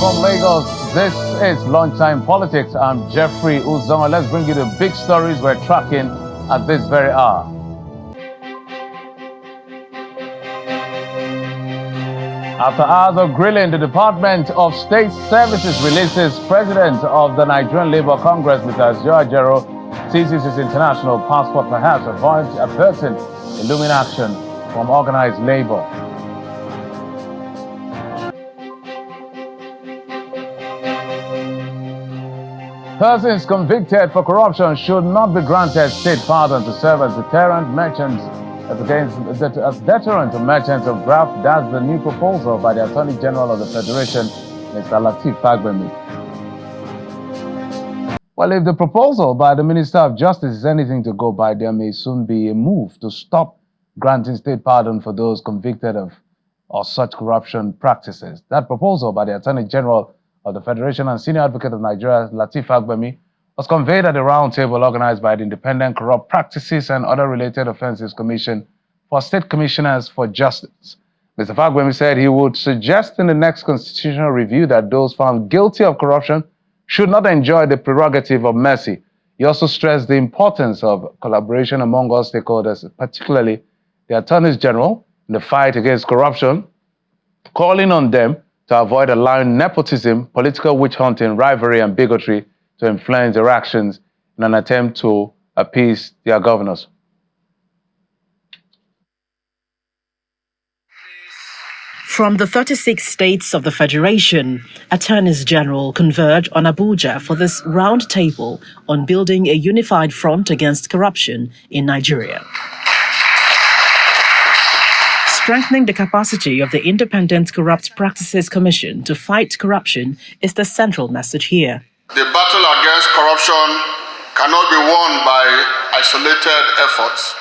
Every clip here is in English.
from Lagos. This is Lunchtime Politics. I'm Jeffrey Uzoma. Let's bring you the big stories we're tracking at this very hour. After hours of grilling, the Department of State Services releases President of the Nigerian Labour Congress, Mr. Ajaero, seizes his international passport, perhaps averting a looming action from organized labor. Persons convicted for corruption should not be granted state pardon to serve as deterrent to merchants of graft. That's the new proposal by the Attorney General of the Federation, Mr. Lateef Fagbemi. Well, if the proposal by the Minister of Justice is anything to go by, there may soon be a move to stop granting state pardon for those convicted of such corruption practices. That proposal by the Attorney General of the Federation and Senior Advocate of Nigeria, Lateef Fagbemi, was conveyed at a roundtable organized by the Independent Corrupt Practices and Other Related Offences Commission for State Commissioners for Justice. Mr. Fagbemi said he would suggest in the next constitutional review that those found guilty of corruption should not enjoy the prerogative of mercy. He also stressed the importance of collaboration among all stakeholders, particularly the Attorneys General, in the fight against corruption, calling on them to avoid allowing nepotism, political witch hunting, rivalry, and bigotry to influence their actions in an attempt to appease their governors. From the 36 states of the Federation, Attorneys General converged on Abuja for this roundtable on building a unified front against corruption in Nigeria. Strengthening the capacity of the Independent Corrupt Practices Commission to fight corruption is the central message here. The battle against corruption cannot be won by isolated efforts.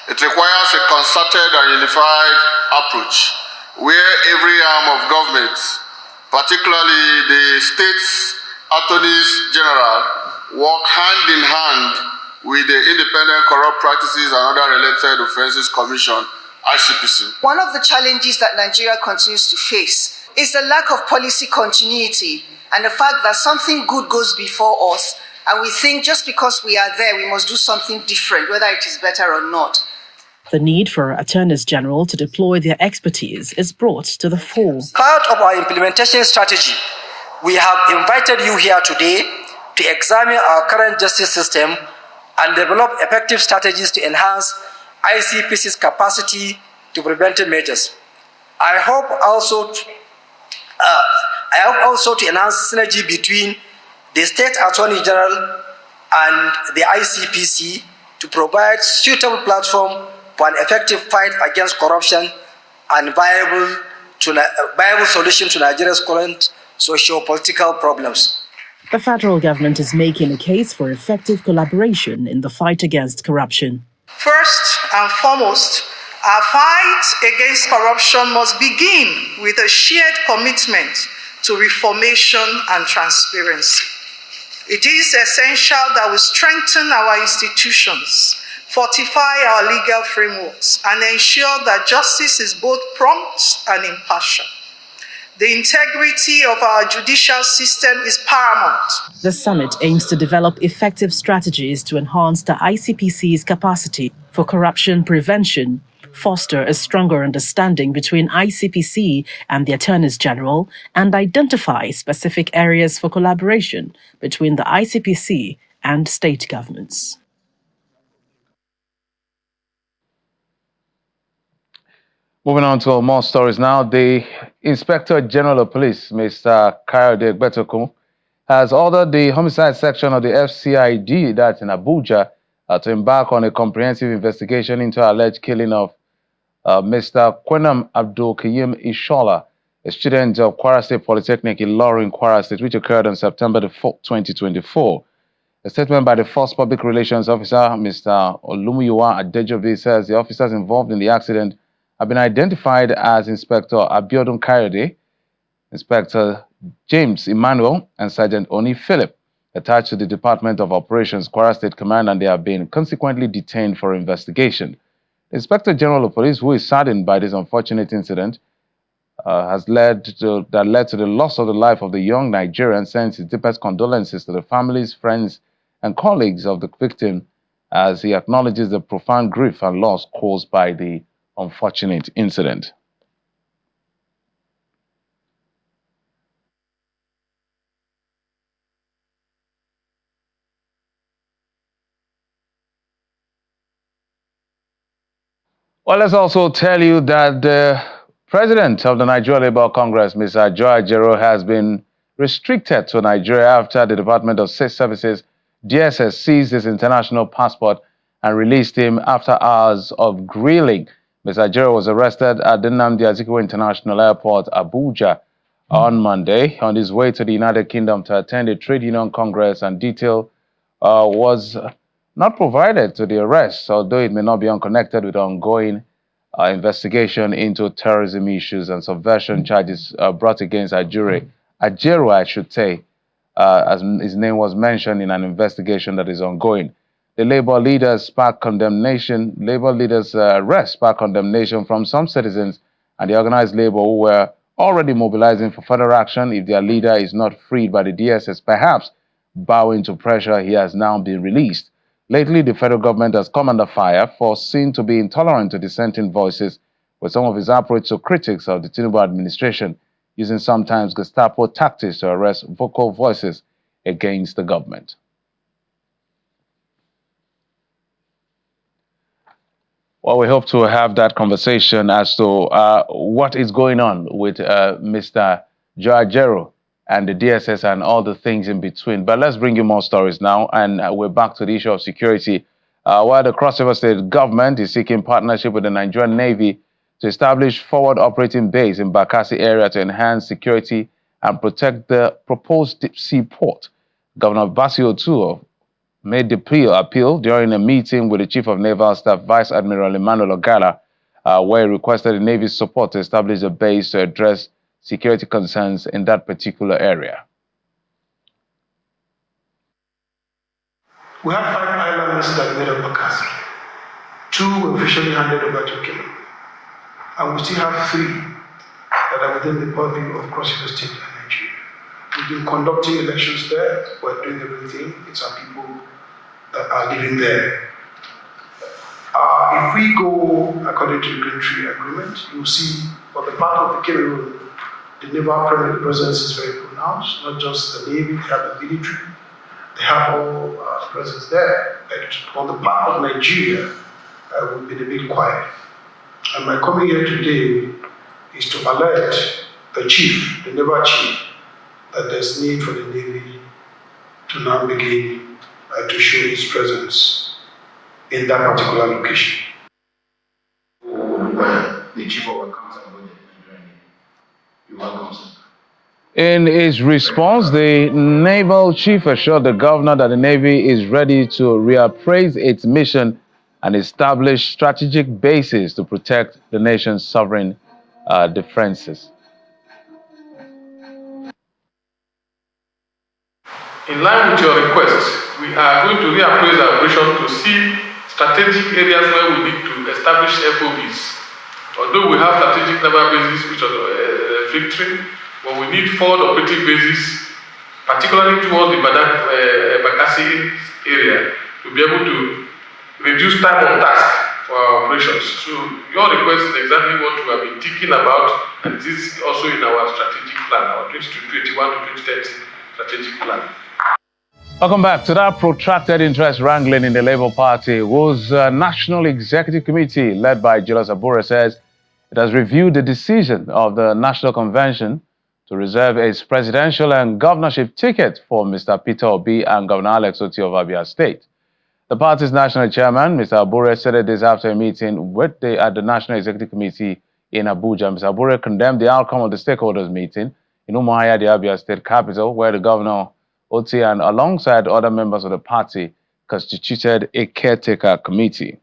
It requires a concerted and unified approach where every arm of government, particularly the state's attorneys general, work hand in hand with the Independent Corrupt Practices and Other Related Offences Commission, ICPC. One of the challenges that Nigeria continues to face is the lack of policy continuity and the fact that something good goes before us and we think just because we are there, we must do something different, whether it is better or not. The need for Attorneys General to deploy their expertise is brought to the fore. Part of our implementation strategy, we have invited you here today to examine our current justice system and develop effective strategies to enhance ICPC's capacity to preventive measures. I hope also to enhance synergy between the State Attorney General and the ICPC to provide suitable platform for an effective fight against corruption and viable solution to Nigeria's current socio-political problems. The federal government is making a case for effective collaboration in the fight against corruption. First and foremost, our fight against corruption must begin with a shared commitment to reformation and transparency. It is essential that we strengthen our institutions, fortify our legal frameworks, and ensure that justice is both prompt and impartial. The integrity of our judicial system is paramount. The summit aims to develop effective strategies to enhance the ICPC's capacity for corruption prevention, foster a stronger understanding between ICPC and the Attorneys General, and identify specific areas for collaboration between the ICPC and state governments. Moving on to more stories now. The Inspector General of Police, Mr. Kayode Gbetokun, has ordered the homicide section of the FCID, that's in Abuja, to embark on a comprehensive investigation into alleged killing of Mr. Kwenam Abdul Kayim Ishola, a student of Kwara State Polytechnic in Ilorin, Kwara State, which occurred on September the 4th, 2024. A statement by the First Public Relations Officer, Mr. Olumuyiwa Adejobi, says the officers involved in the accident have been identified as Inspector Abiodun Kayode, Inspector James Emmanuel, and Sergeant Oni Philip, attached to the Department of Operations, Kwara State Command, and they have been consequently detained for investigation. The Inspector General of Police, who is saddened by this unfortunate incident, led to the loss of the life of the young Nigerian, sends his deepest condolences to the families, friends, and colleagues of the victim as he acknowledges the profound grief and loss caused by the unfortunate incident. Well, let's also tell you that the president of the Nigeria Labour Congress, Mr. Ajaero, has been restricted to Nigeria after the Department of State Services, DSS, seized his international passport and released him after hours of grilling. Mr. Ajaero was arrested at the Nnamdi Azikiwe International Airport, Abuja, on Monday on his way to the United Kingdom to attend a trade union congress, and detail was not provided to the arrest, although it may not be unconnected with ongoing investigation into terrorism issues and subversion charges brought against Ajaero, I should say, as his name was mentioned in an investigation that is ongoing. The Labour leaders' arrest sparked condemnation from some citizens and the organized Labour, who were already mobilizing for further action if their leader is not freed by the DSS. Perhaps bowing to pressure, he has now been released. Lately, the federal government has come under fire for seen to be intolerant to dissenting voices, with some of his approach to critics of the Tinubu administration using sometimes Gestapo tactics to arrest vocal voices against the government. Well, we hope to have that conversation as to what is going on with Mr. Ajaero and the DSS and all the things in between. But let's bring you more stories now, and we're back to the issue of security. While the Cross River State government is seeking partnership with the Nigerian Navy to establish forward operating base in Bakassi area to enhance security and protect the proposed deep sea port. Governor Basio Otuo made the appeal during a meeting with the Chief of Naval Staff, Vice Admiral Emmanuel Ogala, where he requested the Navy's support to establish a base to address security concerns in that particular area. We have 5 islands that made up Bakassi. 2 were officially handed over to Kenya. And we still have 3 that are within the purview of Cross River State and Nigeria. We've been conducting elections there. We're doing everything. It's our people that are living there. If we go according to the Green Tree Agreement, you'll see for the part of the Cameroon, the naval presence is very pronounced, not just the Navy, they have the military, they have all presence there. But on the part of Nigeria, we've been a bit quiet. And my coming here today is to alert the chief, the naval chief, that there's need for the Navy to now begin to show its presence in that particular location. The chief of accounts and budget in Nigeria. You're welcome, sir. In his response, the naval chief assured the governor that the Navy is ready to reappraise its mission and establish strategic bases to protect the nation's sovereign defenses. In line with your request, we are going to reappraise our operation to see strategic areas where we need to establish FOBs. Although we have strategic naval bases which are victory, but we need forward operating bases, particularly towards the Bakassi area, to be able to reduce time of task for our operations. So your request is exactly what we have been thinking about, and this is also in our strategic plan, our 2021 to 2030 strategic plan. Welcome back. To that protracted interest wrangling in the Labour Party, whose National Executive Committee, led by Julius Abure, says it has reviewed the decision of the National Convention to reserve its presidential and governorship ticket for Mr. Peter Obi and Governor Alex Otti of Abia State. The party's national chairman, Mr. Abure, said this after a meeting at the National Executive Committee in Abuja. Mr. Abure condemned the outcome of the stakeholders meeting in Umuahia, the Abia State capital, where the governor Otti and alongside other members of the party constituted a caretaker committee.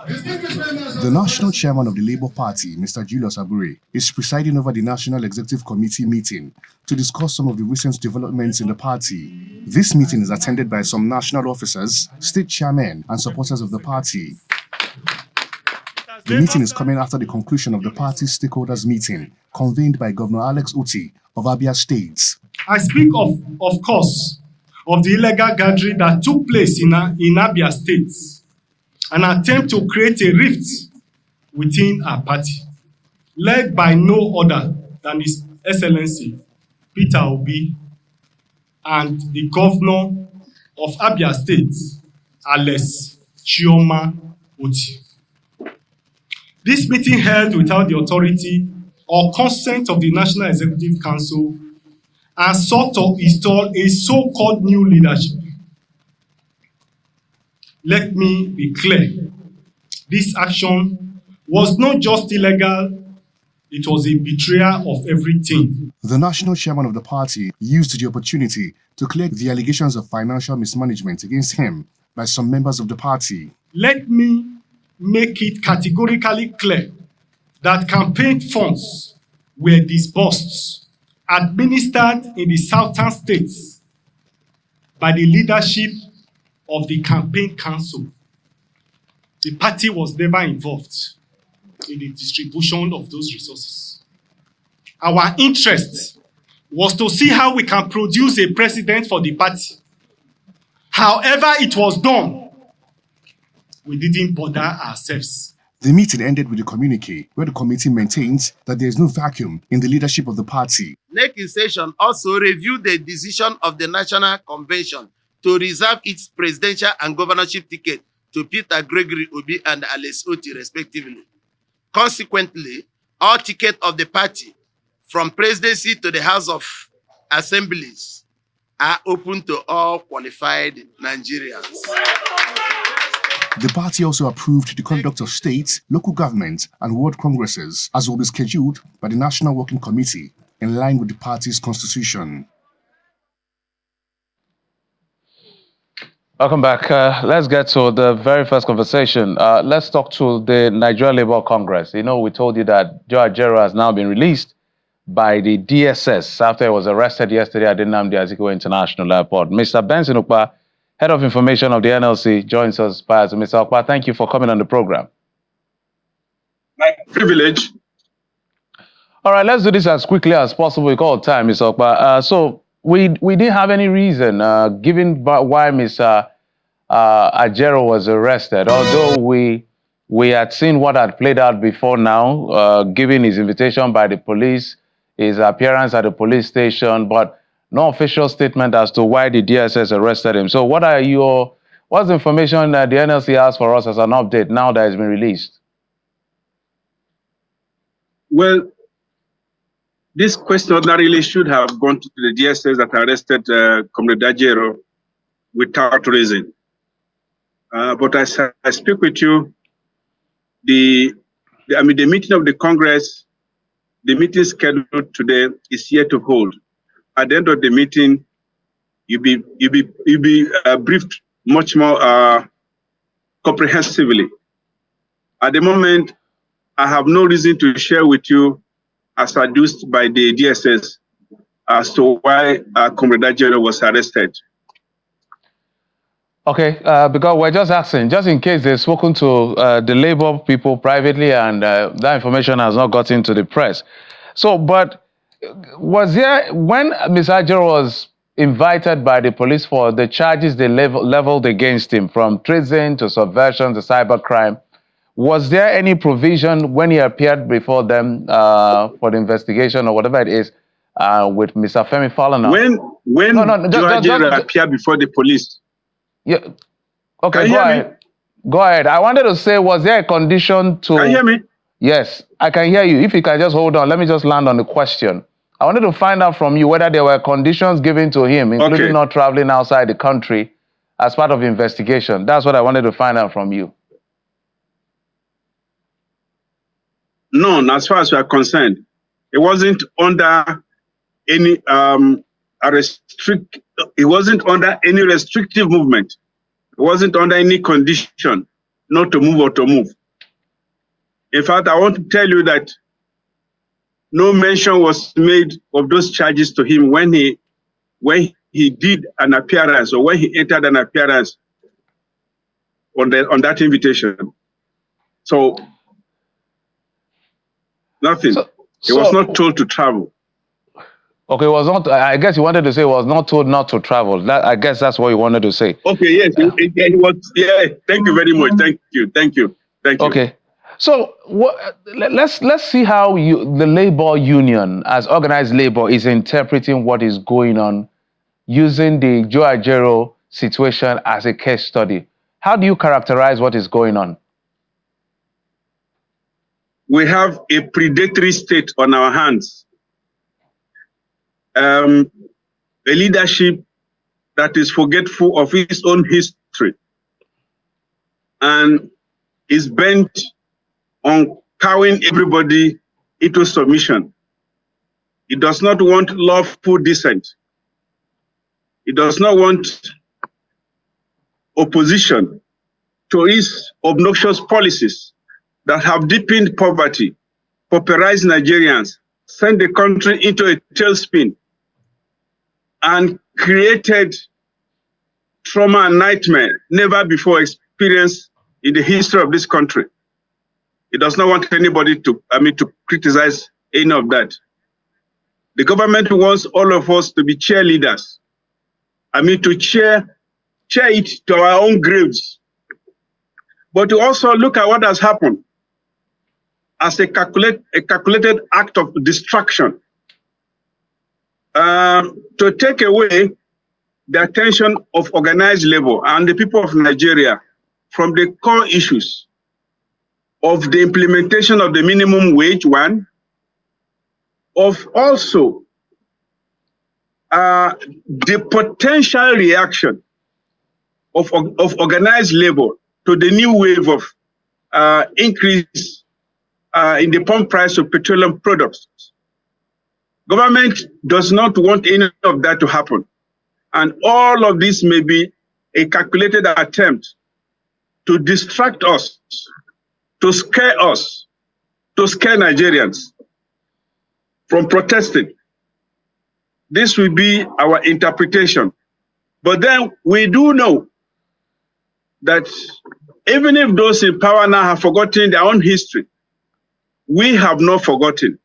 The national chairman of the Labour Party, Mr. Julius Abure, is presiding over the National Executive Committee meeting to discuss some of the recent developments in the party. This meeting is attended by some national officers, state chairmen, and supporters of the party. The meeting is coming after the conclusion of the party's stakeholders meeting convened by Governor Alex Otti of Abia State. I speak of course, of the illegal gathering that took place in Abia State, an attempt to create a rift within our party, led by no other than His Excellency Peter Obi and the governor of Abia State, Alex Chioma Otti. This meeting held without the authority or consent of the National Executive Council and sought to install a so-called new leadership. Let me be clear. This action was not just illegal, it was a betrayal of everything. The national chairman of the party used the opportunity to clear the allegations of financial mismanagement against him by some members of the party. Let me make it categorically clear that campaign funds were disbursed, administered in the southern states by the leadership of the campaign council. The party was never involved in the distribution of those resources. Our interest was to see how we can produce a president for the party. However it was done, we didn't bother ourselves. The meeting ended with a communique where the committee maintains that there is no vacuum in the leadership of the party. NEC in session also reviewed the decision of the National Convention to reserve its presidential and governorship ticket to Peter Gregory Obi and Alex Otti respectively. Consequently, all tickets of the party from presidency to the House of Assemblies are open to all qualified Nigerians. The party also approved the conduct of state, local government, and world congresses as will be scheduled by the National Working Committee in line with the party's constitution. Welcome back. Let's get to the very first conversation. Let's talk to the Nigeria Labour Congress. You know, we told you that Ajaero has now been released by the DSS after he was arrested yesterday at the Nnamdi Azikiwe International Airport. Mr. Benson Ukpa, Head of Information of the NLC, joins us by us. Mr. Ukpa, thank you for coming on the program. My privilege. All right, let's do this as quickly as possible. We call time, Mr. Ukpa. So we didn't have any reason given why Mr. Ajaero was arrested, although we had seen what had played out before now, given his invitation by the police, his appearance at the police station, but no official statement as to why the DSS arrested him. So what's the information that the NLC has for us as an update now that it's been released? Well, this question ordinarily should have gone to the DSS that arrested Comrade Ajaero without reason. But as I speak with you, the meeting of the Congress, the meeting scheduled today is here to hold. At the end of the meeting, you'll be briefed much more comprehensively. At the moment, I have no reason to share with you, as adduced by the DSS, as to why Comrade Ajaero was arrested. Okay, because we're just asking, just in case they've spoken to the Labour people privately and that information has not gotten to the press. So, but was there, when Mr. Ajaero was invited by the police for the charges they leveled against him, from treason to subversion to cybercrime, was there any provision when he appeared before them for the investigation or whatever it is with Mr. Femi Falana? When Ajaero appeared before the police? Yeah. Okay, go ahead. Go ahead. I wanted to say, was there a condition to... Can you hear me? Yes, I can hear you. If you can just hold on, let me just land on the question. I wanted to find out from you whether there were conditions given to him, including not traveling outside the country as part of the investigation. That's what I wanted to find out from you. None, as far as we are concerned. It wasn't under any it wasn't under any restrictive movement. It wasn't under any condition not to move or to move. In fact, I want to tell you that no mention was made of those charges to him when he did an appearance or when he entered an appearance on that invitation. So Nothing. He was not told to travel. Okay, was not. I guess you wanted to say was not told not to travel. I guess that's what you wanted to say. Okay, yes, he was. Yeah, thank you very much. Thank you. Okay, so let's see how the labor union, as organized labor, is interpreting what is going on, using the Ajaero situation as a case study. How do you characterize what is going on? We have a predatory state on our hands. A leadership that is forgetful of its own history and is bent on cowing everybody into submission. It does not want lawful dissent. It does not want opposition to its obnoxious policies that have deepened poverty, pauperized Nigerians, sent the country into a tailspin, and created trauma and nightmare never before experienced in the history of this country. It does not want anybody to criticize any of that. The government wants all of us to be cheerleaders. To cheer it to our own graves. But to also look at what has happened as a calculated act of destruction, to take away the attention of organized labor and the people of Nigeria from the core issues of the implementation of the minimum wage, one, of also the potential reaction of organized labor to the new wave of increase in the pump price of petroleum products. Government does not want any of that to happen. And all of this may be a calculated attempt to distract us, to scare Nigerians from protesting. This will be our interpretation. But then we do know that even if those in power now have forgotten their own history, we have not forgotten.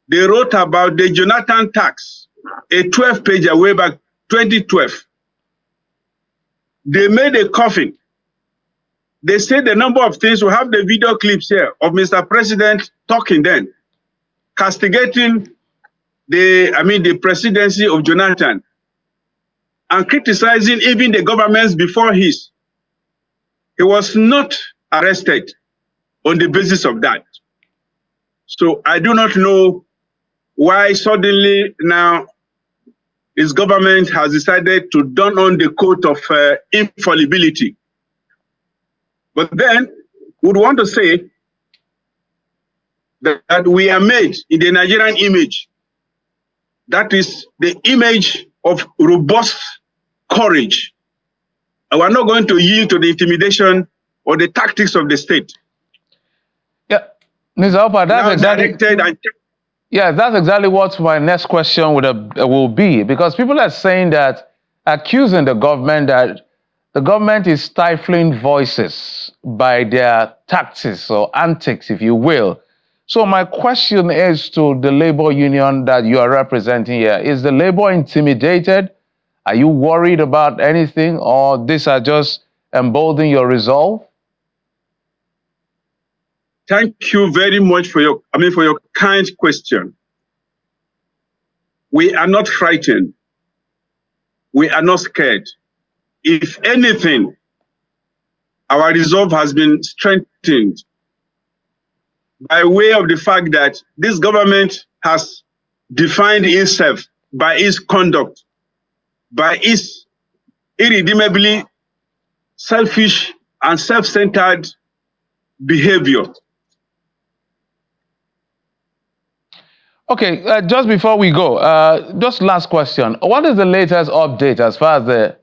They wrote about the Jonathan tax, a 12-pager way back 2012. They made a coffin. They said a number of things. We have the video clips here of Mr. President talking then, castigating the presidency of Jonathan and criticizing even the governments before his. He was not arrested on the basis of that. So I do not know why suddenly now his government has decided to don on the coat of infallibility. But then would want to say that we are made in the Nigerian image. That is the image of robust courage. And we're not going to yield to the intimidation or the tactics of the state. Yeah, Mr. Opa, that's exactly what my next question will be, because people are saying that, accusing the government that the government is stifling voices by their tactics or antics, if you will. So my question is to the labor union that you are representing here. Is the labor intimidated? Are you worried about anything, or these are just emboldening your resolve? Thank you very much for your kind question. We are not frightened. We are not scared. If anything, our resolve has been strengthened by way of the fact that this government has defined itself by its conduct, by its irredeemably selfish and self-centered behavior. Okay, just before we go, just last question. What is the latest update as far as the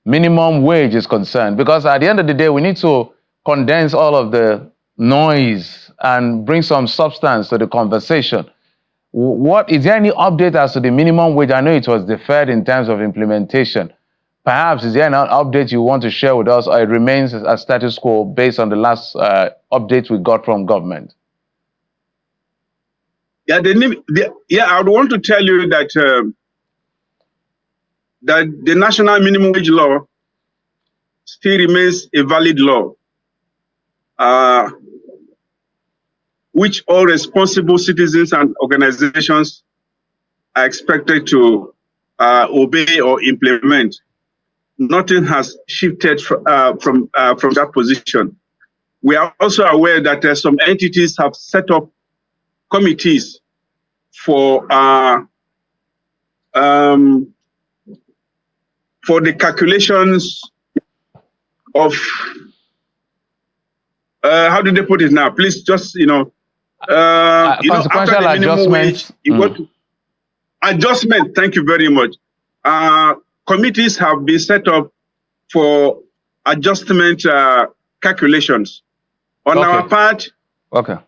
minimum wage is concerned? Because at the end of the day, we need to condense all of the noise and bring some substance to the conversation. Is there any update as to the minimum wage? I know it was deferred in terms of implementation. Perhaps, is there an update you want to share with us, or it remains a status quo based on the last update we got from government? Yeah, I would want to tell you that that the national minimum wage law still remains a valid law, which all responsible citizens and organizations are expected to obey or implement. Nothing has shifted from that position. We are also aware that some entities have set up committees for the calculations of how do they put it now? Please, just after the minimum wage, you go to adjustment. Thank you very much. Committees have been set up for adjustment calculations. On our part,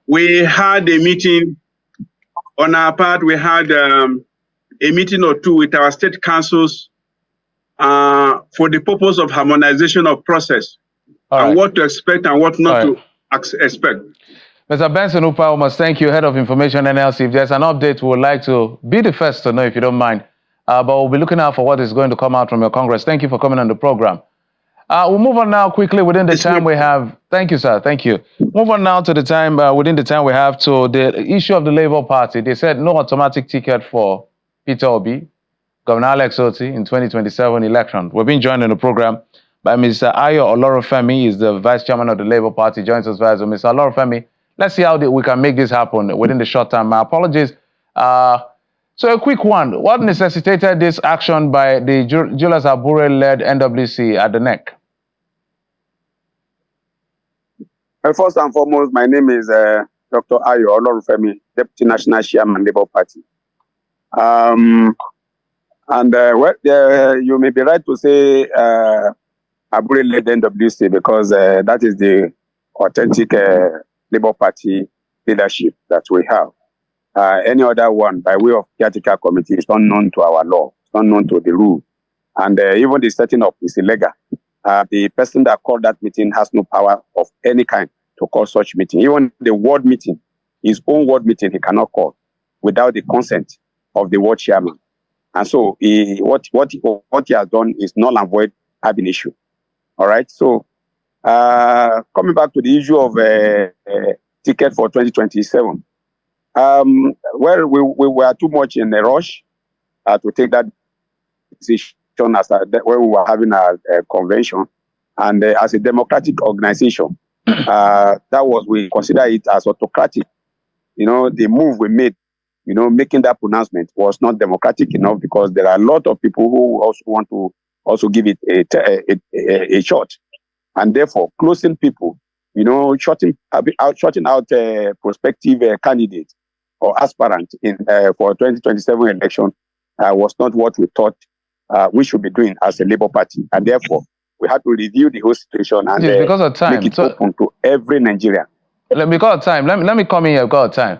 we had a meeting. On our part, we had a meeting or two with our state councils for the purpose of harmonization of process and what to expect and what not to expect. Mr. Benson Upa, must thank you, Head of Information NLC. If there's an update, we would like to be the first to know, if you don't mind. But we'll be looking out for what is going to come out from your Congress. Thank you for coming on the program. We'll move on now quickly within the time we have. Thank you, sir. Thank you. Move on now to the time, within the time we have, to the issue of the Labour Party. They said no automatic ticket for Peter Obi, Governor Alex Otti in 2027 election. We've been joined in the program by Mr. Ajaero Released. He's the Vice Chairman of the Labour Party. Joins us via Zoom. Mr. Released, let's see how we can make this happen within the short term. My apologies. So a quick one. What necessitated this action by the Julius Abure-led NWC at the NEC? First and foremost, my name is Dr. Ajaero Released, Deputy National Chairman, Labour Party. You may be right to say Abure-led NWC because that is the authentic Labour Party leadership that we have. Any other one, by way of caretaker committee, is unknown to our law, it's unknown to the rule. And even the setting up is illegal. The person that called that meeting has no power of any kind to call such meeting. Even the ward meeting, his own ward meeting, he cannot call without the consent of the ward chairman. And so what he has done is null and void ab initio. All right. So coming back to the issue of ticket for 2027. Well, we were too much in a rush to take that decision as when we were having a convention, and as a democratic organization, we consider it as autocratic. The move we made, making that pronouncement was not democratic enough because there are a lot of people who also want to also give it a shot, and therefore closing people, shutting out prospective candidates or aspirant for 2027 election was not what we thought we should be doing as a Labour Party, and therefore we had to review the whole situation and because of time, make it open to every Nigerian. Because of time, let me come in here. Because of time,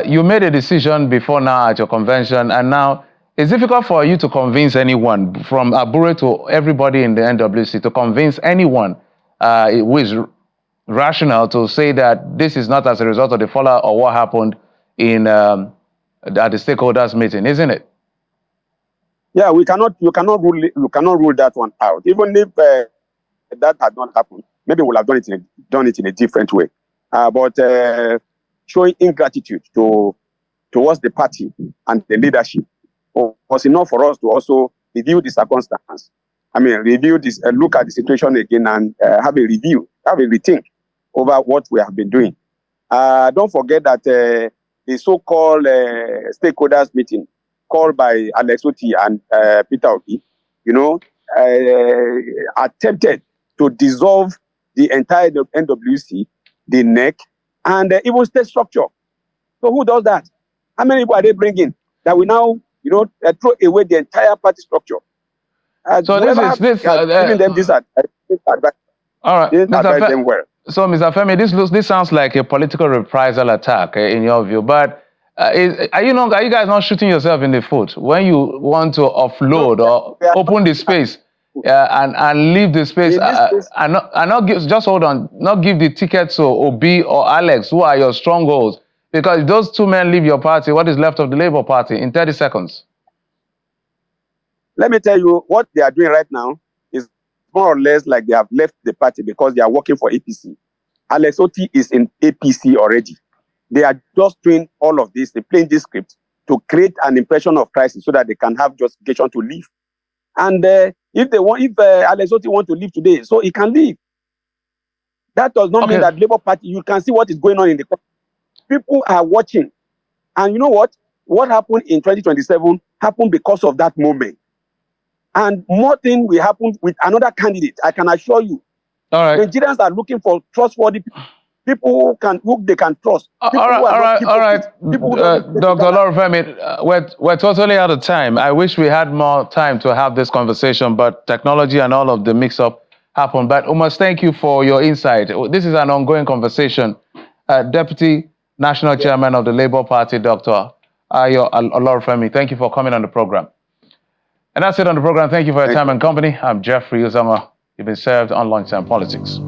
you made a decision before now at your convention, and now it's difficult for you to convince anyone, from Abure to everybody in the NWC, to convince anyone who is rational to say that this is not as a result of the fallout or what happened in at the stakeholders meeting, isn't it? Yeah, you cannot rule that one out. Even if that had not happened, maybe we'll have done it in a different way. But showing ingratitude towards the party and the leadership was enough for us to also review the circumstance. Review this, look at the situation again, and have a review, have a rethink over what we have been doing. Don't forget that the so-called stakeholders meeting called by Alex Otti and Peter Obi, attempted to dissolve the entire NWC, the NEC, and even state structure. So who does that? How many people are they bringing that we now, throw away the entire party structure? So giving them this advice. All right, advise them well. So, Mr. Femi, this sounds like a political reprisal attack, in your view. But are you guys not shooting yourself in the foot when you want to offload or open the space and leave the space and not give? Just hold on, not give the ticket to Obi or Alex, who are your strongholds Because if those two men leave your party, what is left of the Labour Party in 30 seconds? Let me tell you what they are doing right now is more or less like they have left the party because they are working for APC. Alex Otti is in APC already. They are just doing all of this, they're playing this script to create an impression of crisis so that they can have justification to leave. And if Alex Otti want to leave today, so he can leave. That does not mean that Labour Party, you can see what is going on in the country. People are watching. And you know what? What happened in 2027 happened because of that moment. And more thing will happen with another candidate, I can assure you. All right. Nigerians are looking for trustworthy people who they can trust. All right. Dr. Olorunfemi, we're totally out of time. I wish we had more time to have this conversation, but technology and all of the mix-up happened. But we must thank you for your insight. This is an ongoing conversation. Deputy National Chairman of the Labour Party, Dr. Ajaero Olorunfemi, thank you for coming on the program. And that's it on the program. Thank you for your time and company. I'm Jeffrey Uzama. You've been served on Lunchtime Politics.